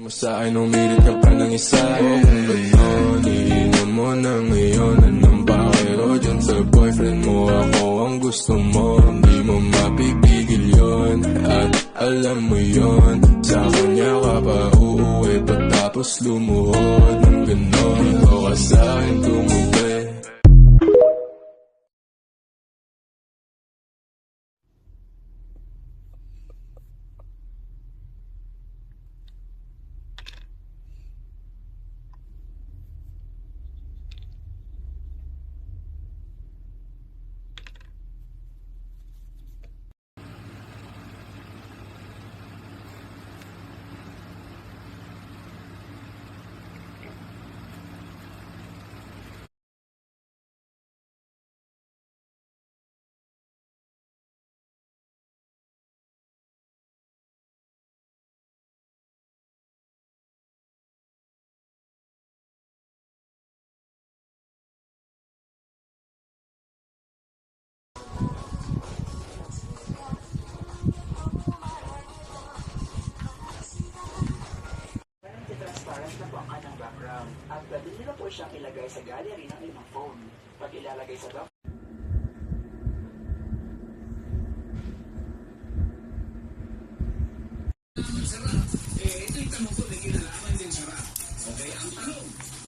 mo sa'kin, umirit ka pa ng isa. O kung gano'n, iinom mo na ngayon. Anong pakero dyan sa boyfriend mo? Ako ang gusto mo, hindi mo mapipigil yun. At alam mo yun, sa kanya ka pa uuwi pagtapos lumuhod ng gano'n. Ikaw ka sa'kin tumubi. Transparent na po ang kanyang background at pwede nyo po siyang ilagay sa gallery ng inyong phone. Pag ilalagay sa document,